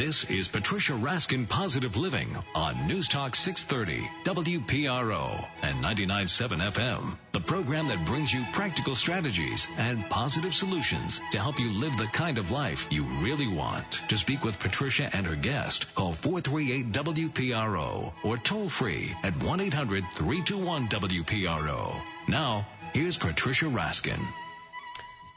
This is Patricia Raskin Positive Living on News Talk 630, WPRO, and 99.7 FM. The program that brings you practical strategies and positive solutions to help you live the kind of life you really want. To speak with Patricia and her guest, call 438-WPRO or toll free at 1-800-321-WPRO. Now, here's Patricia Raskin.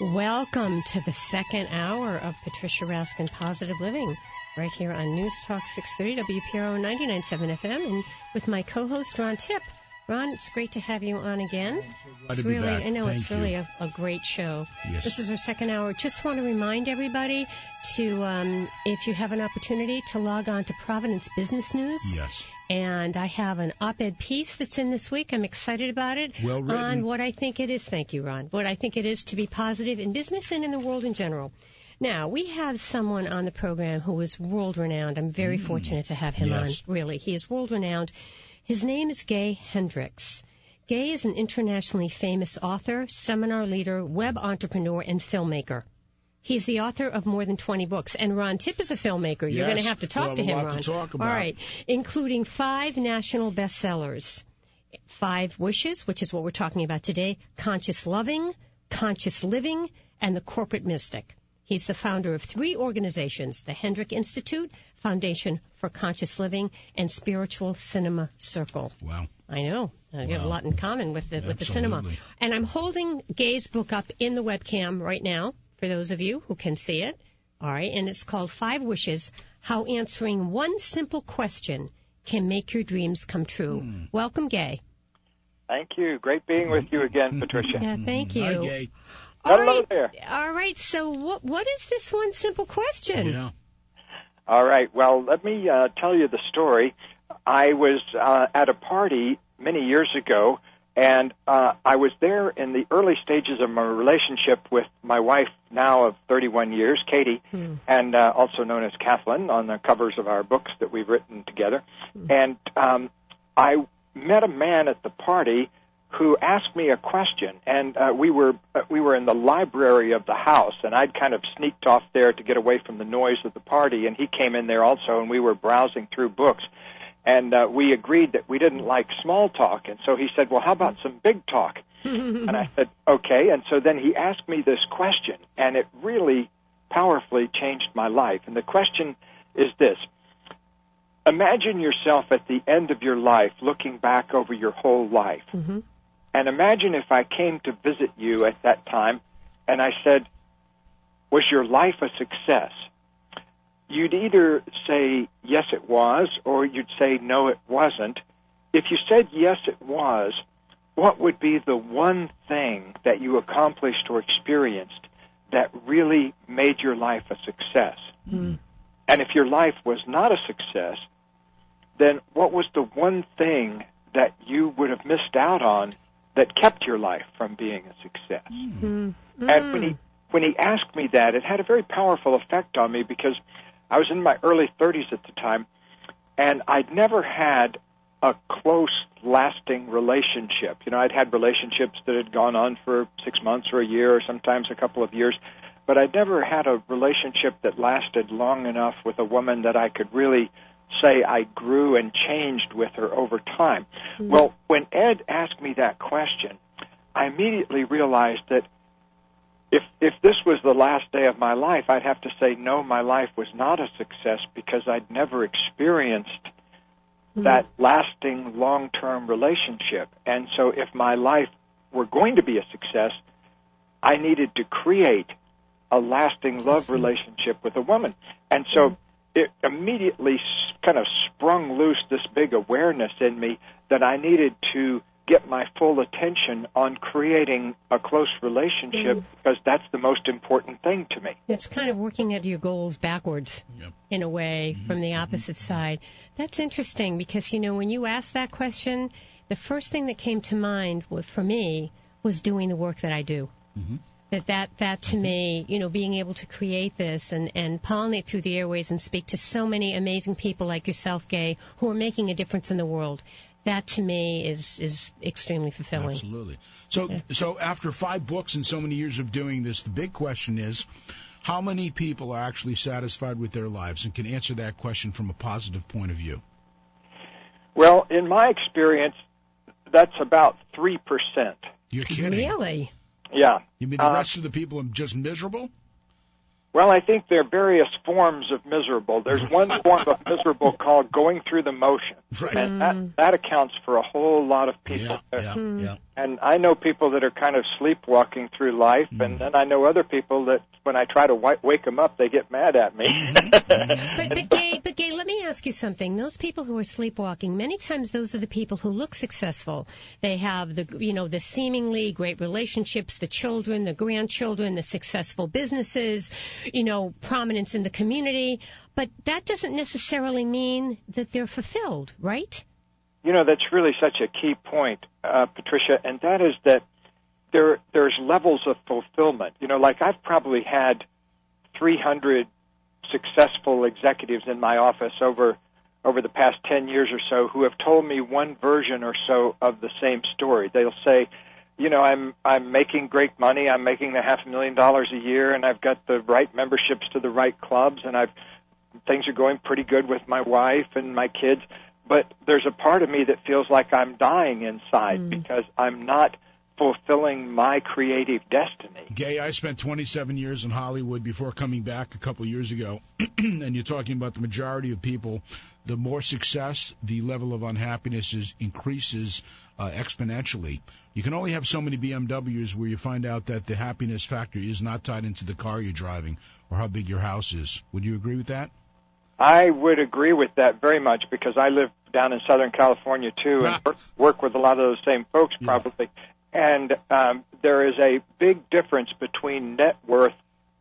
Welcome to the second hour of Patricia Raskin Positive Living, right here on News Talk 630 WPRO 99.7 FM, and with my co-host Ron Tipp. Ron, it's great to have you on again. It's really, I know it's really a great show. Yes. This is our second hour. Just want to remind everybody to, if you have an opportunity, to log on to Providence Business News. Yes. And I have an op-ed piece that's in this week. I'm excited about it. Well written. On what I think it is. Thank you, Ron. What I think it is to be positive in business and in the world in general. Now, we have someone on the program who is world-renowned. I'm very fortunate to have him on, really. He is world-renowned. His name is Gay Hendricks. Gay is an internationally famous author, seminar leader, web entrepreneur, and filmmaker. He's the author of more than 20 books. And Ron Tipp is a filmmaker. You're going to have to talk to him, Ron. To talk about. All right. Including 5 national bestsellers. 5 Wishes, which is what we're talking about today, Conscious Loving, Conscious Living, and The Corporate Mystic. He's the founder of 3 organizations, the Hendricks Institute, Foundation for Conscious Living, and Spiritual Cinema Circle. Wow. I know. You have a lot in common with the cinema. And I'm holding Gay's book up in the webcam right now, for those of you who can see it. All right. And it's called 5 Wishes, How Answering One Simple Question Can Make Your Dreams Come True. Welcome, Gay. Thank you. Great being with you again, Patricia. Yeah, thank you. Hi, Gay. Hello there. All right. So what is this one simple question? Yeah. All right. Well, let me tell you the story. I was at a party many years ago, and I was there in the early stages of my relationship with my wife now of 31 years, Katie, and also known as Kathleen on the covers of our books that we've written together. And I met a man at the party who asked me a question, and we were in the library of the house, and I'd kind of sneaked off there to get away from the noise of the party, and he came in there also, and we were browsing through books, and we agreed that we didn't like small talk, and so he said, well, how about some big talk? And I said, okay, and so then he asked me this question, and it really powerfully changed my life, and the question is this. Imagine yourself at the end of your life looking back over your whole life. And imagine if I came to visit you at that time and I said, was your life a success? You'd either say, yes, it was, or you'd say, no, it wasn't. If you said, yes, it was, what would be the one thing that you accomplished or experienced that really made your life a success? And if your life was not a success, then what was the one thing that you would have missed out on that kept your life from being a success? And when he asked me that, it had a very powerful effect on me because I was in my early 30s at the time, and I'd never had a close, lasting relationship. You know, I'd had relationships that had gone on for 6 months or a year or sometimes a couple of years, but I'd never had a relationship that lasted long enough with a woman that I could really say I grew and changed with her over time. Well, when Ed asked me that question, I immediately realized that if this was the last day of my life, I'd have to say, no, my life was not a success because I'd never experienced that lasting, long-term relationship. And so if my life were going to be a success, I needed to create a lasting love relationship with a woman. And so it immediately kind of sprung loose this big awareness in me that I needed to get my full attention on creating a close relationship because that's the most important thing to me. It's kind of working at your goals backwards in a way from the opposite side. That's interesting because, you know, when you asked that question, the first thing that came to mind for me was doing the work that I do. That to me, you know, being able to create this and pollinate through the airways and speak to so many amazing people like yourself, Gay, who are making a difference in the world, that to me is extremely fulfilling. Absolutely. So after 5 books and so many years of doing this, the big question is, How many people are actually satisfied with their lives and can answer that question from a positive point of view? Well, in my experience, that's about 3%. You're kidding. Really? Yeah. You mean the rest of the people are just miserable? Well, I think there are various forms of miserable. There's one form of miserable called going through the motions, right. And that accounts for a whole lot of people. Yeah. And I know people that are kind of sleepwalking through life, and then I know other people that when I try to wake them up, they get mad at me. But Gay, let me ask you something. Those people who are sleepwalking, many times those are the people who look successful. They have the seemingly great relationships, the children, the grandchildren, the successful businesses, prominence in the community. But that doesn't necessarily mean that they're fulfilled, right? That's really such a key point, Patricia, and that is that there's levels of fulfillment. Like I've probably had 300 successful executives in my office over the past 10 years or so who have told me one version or so of the same story. They'll say, I'm making great money. I'm making $500,000 a year, and I've got the right memberships to the right clubs, and things are going pretty good with my wife and my kids. But there's a part of me that feels like I'm dying inside because I'm not fulfilling my creative destiny. Gay, I spent 27 years in Hollywood before coming back a couple of years ago, and you're talking about the majority of people. The more success, the level of unhappiness increases exponentially. You can only have so many BMWs where you find out that the happiness factor is not tied into the car you're driving or how big your house is. Would you agree with that? I would agree with that very much because I live down in Southern California, too, and work with a lot of those same folks probably. And there is a big difference between net worth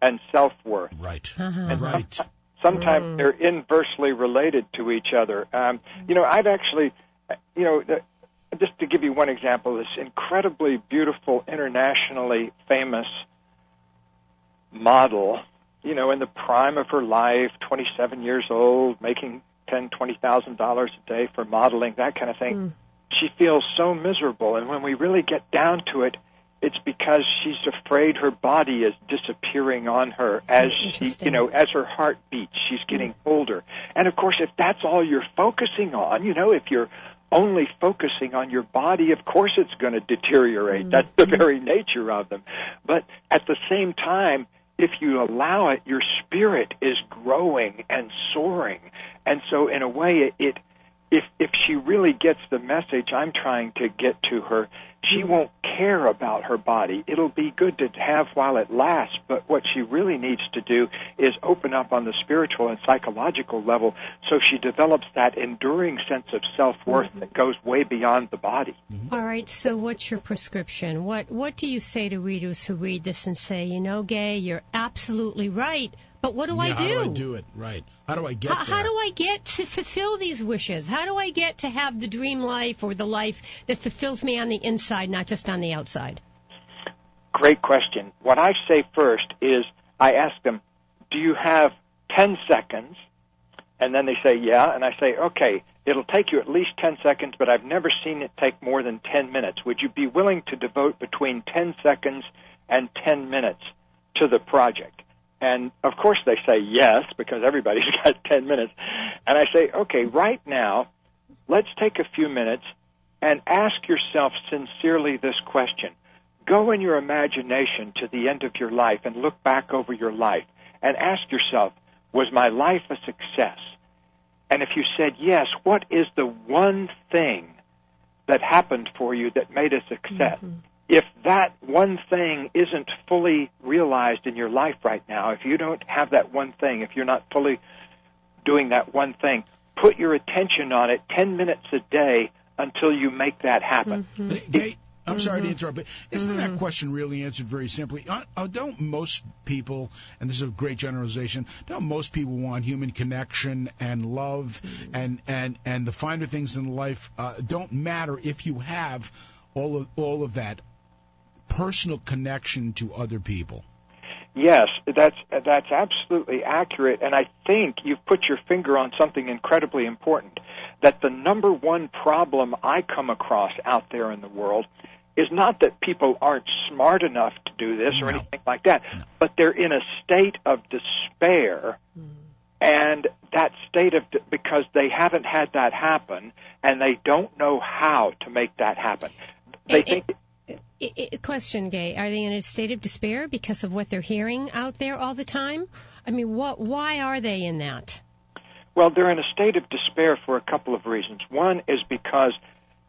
and self-worth. Right. And right. Sometimes they're inversely related to each other. I've actually, just to give you one example, this incredibly beautiful, internationally famous model, in the prime of her life, 27 years old, making $10,000, $20,000 a day for modeling, that kind of thing. She feels so miserable, and when we really get down to it, it's because she's afraid her body is disappearing on her as as her heart beats. She's getting older. And of course, if that's all you're focusing on, if you're only focusing on your body, of course it's going to deteriorate. That's the very nature of them. But at the same time, if you allow it, your spirit is growing and soaring. And so in a way, if she really gets the message I'm trying to get to her, she won't care about her body. It'll be good to have while it lasts, but what she really needs to do is open up on the spiritual and psychological level so she develops that enduring sense of self-worth that goes way beyond the body. All right, so what's your prescription? What do you say to readers who read this and say, Gay, you're absolutely right, but what do I do? How do I do it? Right. How do I get there? How do I get to fulfill these wishes? How do I get to have the dream life or the life that fulfills me on the inside, not just on the outside? Great question. What I say first is I ask them, do you have 10 seconds? And then they say, yeah. And I say, okay, it'll take you at least 10 seconds, but I've never seen it take more than 10 minutes. Would you be willing to devote between 10 seconds and 10 minutes to the project? And, of course, they say yes, because everybody's got 10 minutes. And I say, okay, right now, let's take a few minutes and ask yourself sincerely this question. Go in your imagination to the end of your life and look back over your life and ask yourself, was my life a success? And if you said yes, what is the one thing that happened for you that made a success? If that one thing isn't fully realized in your life right now, if you don't have that one thing, if you're not fully doing that one thing, put your attention on it 10 minutes a day until you make that happen. I'm sorry to interrupt, but isn't that question really answered very simply? Don't most people, and this is a great generalization, don't most people want human connection and love and the finer things in life don't matter if you have all of that personal connection to other people? Yes, that's absolutely accurate, and I think you've put your finger on something incredibly important, that the number one problem I come across out there in the world is not that people aren't smart enough to do this or anything like that, but they're in a state of despair, and that state of because they haven't had that happen, and they don't know how to make that happen. They think. Question, Gay. Are they in a state of despair because of what they're hearing out there all the time? I mean, why are they in that? Well, they're in a state of despair for a couple of reasons. One is because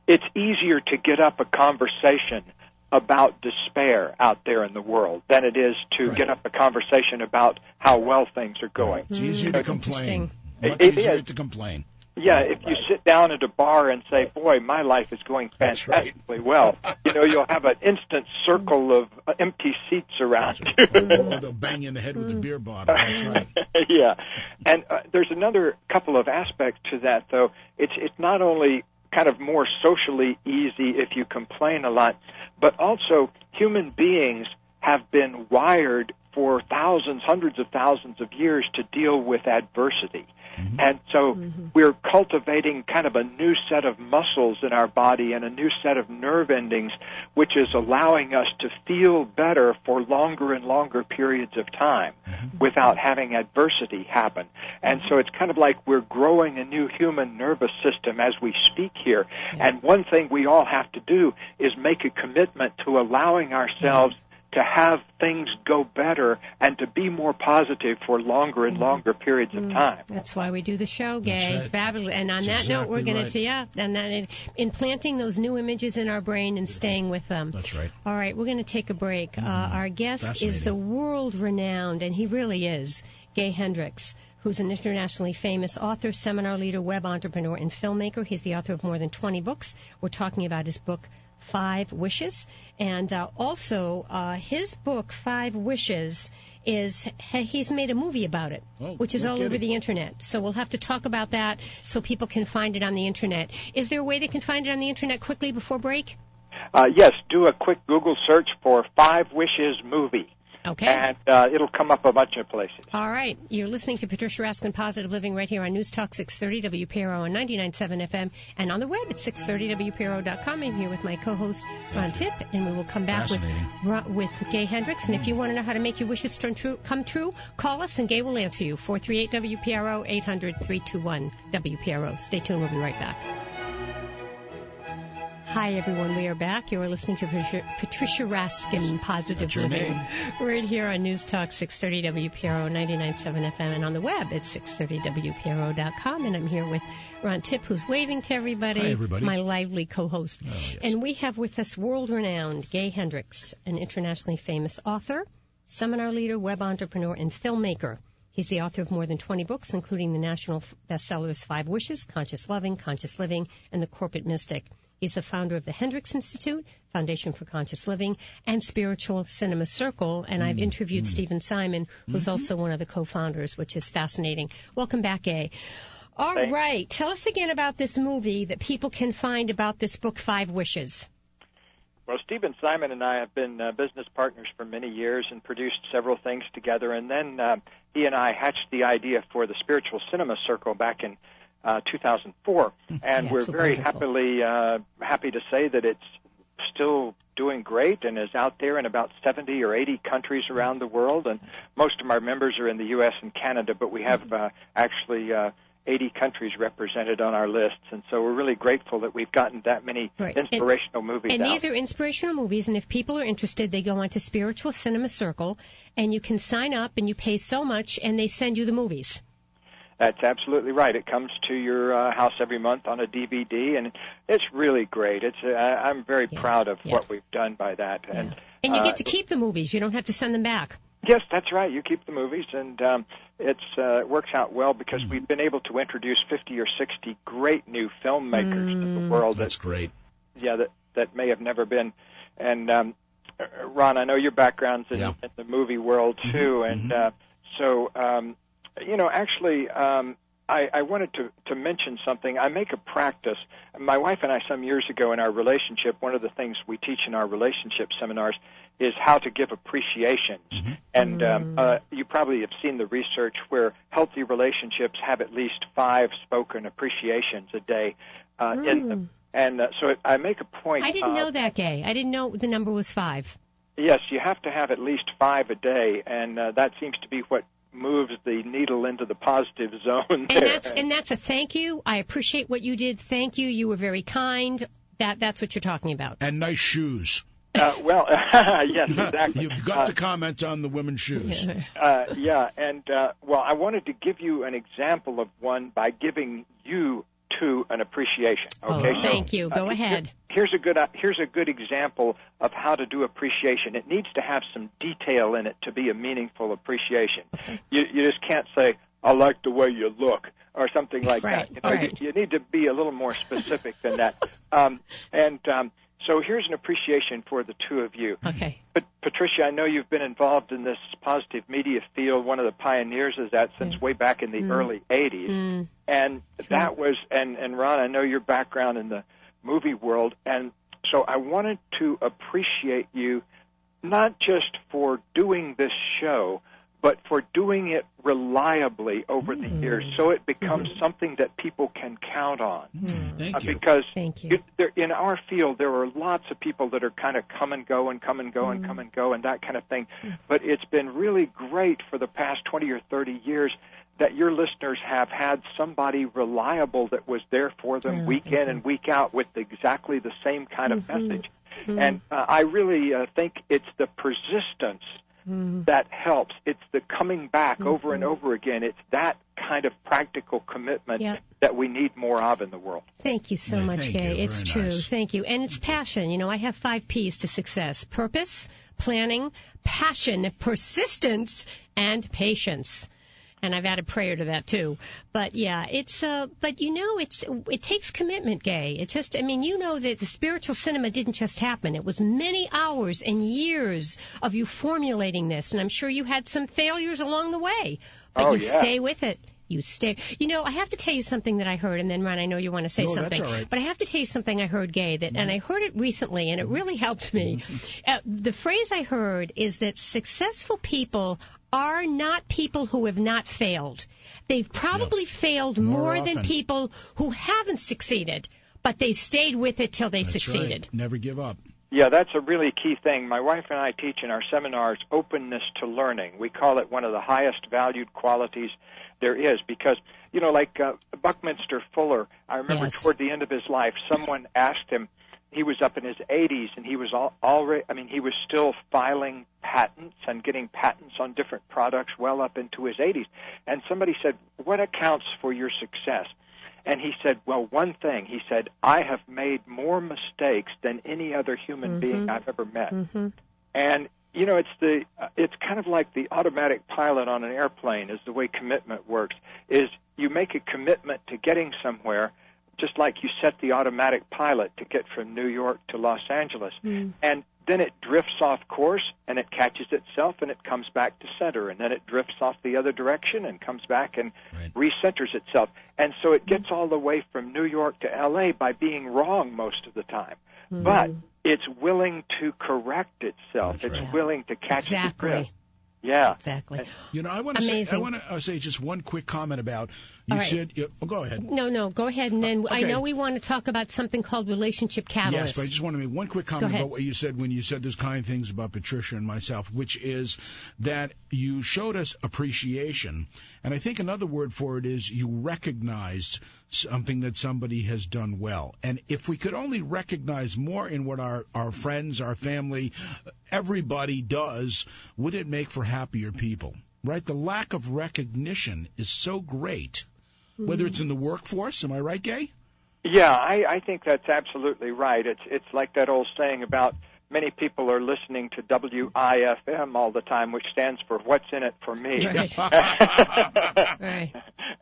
it's easier to get up a conversation about despair out there in the world than it is to get up a conversation about how well things are going. It's easier to complain. Much It easier is. to complain. Yeah, if you sit down at a bar and say, boy, my life is going fantastically well, you'll have an instant circle of empty seats around you. They'll bang you in the head with a beer bottle. That's right. Yeah. And there's another couple of aspects to that, though. It's not only kind of more socially easy if you complain a lot, but also human beings have been wired for thousands, hundreds of thousands of years to deal with adversity. And so we're cultivating kind of a new set of muscles in our body and a new set of nerve endings, which is allowing us to feel better for longer and longer periods of time without having adversity happen. And so it's kind of like we're growing a new human nervous system as we speak here. And one thing we all have to do is make a commitment to allowing ourselves to have things go better and to be more positive for longer and longer periods of time. That's why we do the show, Gay. That's right. Fabulous. And on that note, we're going to see implanting those new images in our brain and staying with them. That's right. All right, we're going to take a break. Our guest is the world-renowned, and he really is, Gay Hendricks, who's an internationally famous author, seminar leader, web entrepreneur, and filmmaker. He's the author of more than 20 books. We're talking about his book, 5 Wishes, and also his book 5 Wishes he's made a movie about it, which is all over the internet. So we'll have to talk about that so people can find it on the internet. Is there a way they can find it on the internet quickly before break? Yes, do a quick Google search for 5 Wishes movie. Okay. And it'll come up a bunch of places. All right. You're listening to Patricia Raskin Positive Living right here on News Talk 630 WPRO on 99.7 FM and on the web at 630WPRO.com. I'm here with my co-host, Ron Tipp, and we will come back with Gay Hendricks. And if you want to know how to make your wishes come true, call us and Gay will answer you. 438-WPRO, 800-321-WPRO. Stay tuned. We'll be right back. Hi, everyone. We are back. You are listening to Patricia Raskin, Positive Living, right here on News Talk 630 WPRO 99.7 FM and on the web at 630WPRO.com. And I'm here with Ron Tipp, who's waving to everybody. Hi, everybody. My lively co-host. Oh, yes. And we have with us world-renowned Gay Hedricks, an internationally famous author, seminar leader, web entrepreneur, and filmmaker. He's the author of more than 20 books, including the national bestsellers 5 Wishes, Conscious Loving, Conscious Living, and The Corporate Mystic. He's the founder of the Hendricks Institute, Foundation for Conscious Living, and Spiritual Cinema Circle. And I've interviewed Stephen Simon, who's also one of the co-founders, which is fascinating. Welcome back, Gay. All right. Tell us again about this movie that people can find about this book, 5 Wishes. Well, Stephen Simon and I have been business partners for many years and produced several things together. And then he and I hatched the idea for the Spiritual Cinema Circle back in 2004, and we're very happy to say that it's still doing great and is out there in about 70 or 80 countries around the world, and most of our members are in the U.S. and Canada, but we have actually 80 countries represented on our lists, and so we're really grateful that we've gotten that many inspirational movies and out. These are inspirational movies, and if people are interested, they go on to Spiritual Cinema Circle, and you can sign up, and you pay so much, and they send you the movies. That's absolutely right. It comes to your house every month on a DVD, and it's really great. I'm very proud of what we've done by that. And you get to keep the movies. You don't have to send them back. Yes, that's right. You keep the movies, and it works out well because we've been able to introduce 50 or 60 great new filmmakers to the world. That's great. Yeah, that may have never been. And Ron, I know your background's in the movie world too, and so. I wanted to mention something. I make a practice. My wife and I, some years ago in our relationship, one of the things we teach in our relationship seminars is how to give appreciations. And you probably have seen the research where healthy relationships have at least 5 spoken appreciations a day in them. And so I make a point. I didn't know that, Gay. I didn't know the number was 5. Yes, you have to have at least 5 a day, and that seems to be what moves the needle into the positive zone there. And that's a thank you. I appreciate what you did. Thank you. You were very kind. That's what you're talking about. And nice shoes. Well, yes, exactly. You've got to comment on the women's shoes. Yeah, and well, I wanted to give you an example of one by giving you two an appreciation. Okay, oh, thank you. Go ahead. Here's a good example of how to do appreciation. It needs to have some detail in it to be a meaningful appreciation. Okay. You just can't say, "I like the way you look," or something like right, that. Right. You need to be a little more specific than that. So here's an appreciation for the two of you. Okay. But Patricia, I know you've been involved in this positive media field, one of the pioneers of that since way back in the early 80s. And that was, and Ron, I know your background in the movie world, and so I wanted to appreciate you not just for doing this show, but for doing it reliably over the years, so it becomes something that people can count on. Thank you. Because Thank you. In our field, there are lots of people that are kind of come and go and come and go and come and go and that kind of thing. But it's been really great for the past 20 or 30 years that your listeners have had somebody reliable that was there for them week in and week out with exactly the same kind of message. And I really think it's the persistence that helps. It's the coming back over and over again. It's that kind of practical commitment that we need more of in the world. Thank you so much, Gay. It's Very true. nice. Thank you. And it's passion. You know, I have 5 P's to success: purpose, planning, passion, persistence, and patience. And I've added prayer to that too. But yeah, but you know, it takes commitment, Gay. It just, I mean, you know that the spiritual cinema didn't just happen. It was many hours and years of you formulating this. And I'm sure you had some failures along the way, but stay with it. You stay. You know, I have to tell you something that I heard, and then Ron, I know you want to say something. That's all right. But I have to tell you something I heard, Gay, and I heard it recently, and it really helped me. The phrase I heard is that successful people are not people who have not failed. They've probably failed more than people who haven't succeeded, but they stayed with it till they succeeded. Right. Never give up. Yeah, that's a really key thing. My wife and I teach in our seminars openness to learning. We call it one of the highest valued qualities there is because, you know, like Buckminster Fuller, I remember toward the end of his life, someone asked him, he was up in his 80s, and he was he was still filing patents and getting patents on different products well up into his 80s. And somebody said, "What accounts for your success?" And he said, "Well, one thing." He said, "I have made more mistakes than any other human being I've ever met." And you know, it's kind of like the automatic pilot on an airplane is the way commitment works. Is you make a commitment to getting somewhere, just like you set the automatic pilot to get from New York to Los Angeles. And then it drifts off course, and it catches itself, and it comes back to center. And then it drifts off the other direction and comes back and recenters itself. And so it gets all the way from New York to L.A. by being wrong most of the time. But it's willing to correct itself. It's willing to catch the drift. Yeah, exactly. You know, I want to say just one quick comment about you said. Go ahead. No, go ahead, and then I know we want to talk about something called relationship catalyst. Yes, but I just want to make one quick comment about what you said when you said those kind things about Patricia and myself, which is that you showed us appreciation, and I think another word for it is you recognized something that somebody has done well. And if we could only recognize more in what our friends, our family, everybody does, would it make for happier people? Right? The lack of recognition is so great, whether it's in the workforce. Am I right, Gay? Yeah, I think that's absolutely right. It's like that old saying about many people are listening to WIFM all the time, which stands for What's in It for Me. Right.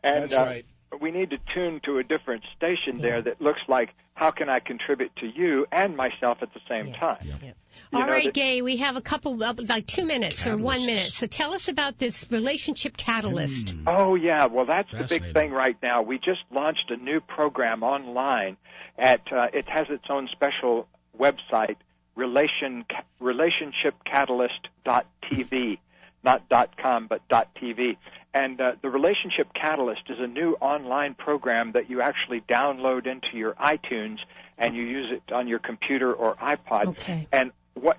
And, that's right. We need to tune to a different station there that looks like, how can I contribute to you and myself at the same time? All right, Gay, we have a couple, like 2 minutes or 1 minute. So tell us about this relationship catalyst. Oh, yeah. Well, that's the big thing right now. We just launched a new program online. It has its own special website, relationshipcatalyst.tv. Not .com, but .tv. And the Relationship Catalyst is a new online program that you actually download into your iTunes, and you use it on your computer or iPod. Okay. And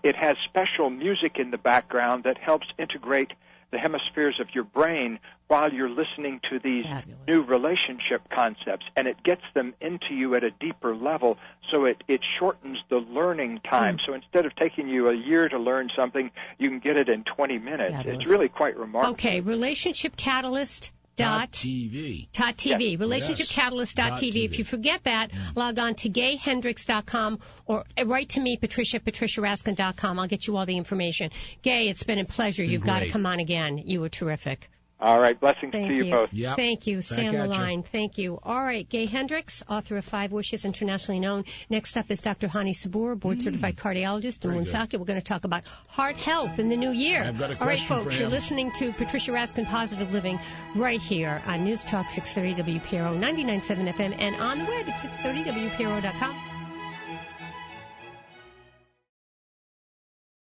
it has special music in the background that helps integrate the hemispheres of your brain while you're listening to these new relationship concepts, and it gets them into you at a deeper level, so it shortens the learning time. So instead of taking you a year to learn something, you can get it in 20 minutes. It's really quite remarkable. Okay, Relationship Catalyst. .tv. .tv. RelationshipCatalyst.tv. If you forget that, log on to gayhendricks.com or write to me, PatriciaRaskin.com. I'll get you all the information. Gay, it's been a pleasure. You've got to come on again. You were terrific. All right. Blessings to you both. Yep. Thank you. Stay on the line. Thank you. All right. Gay Hendricks, author of 5 Wishes, internationally known. Next up is Dr. Hani Sabur, board-certified cardiologist in Woonsocket. We're going to talk about heart health in the new year. I've got a All right, question folks, for you're listening to Patricia Raskin Positive Living right here on News Talk 630 WPRO 99.7 FM and on the web at 630WPRO.com.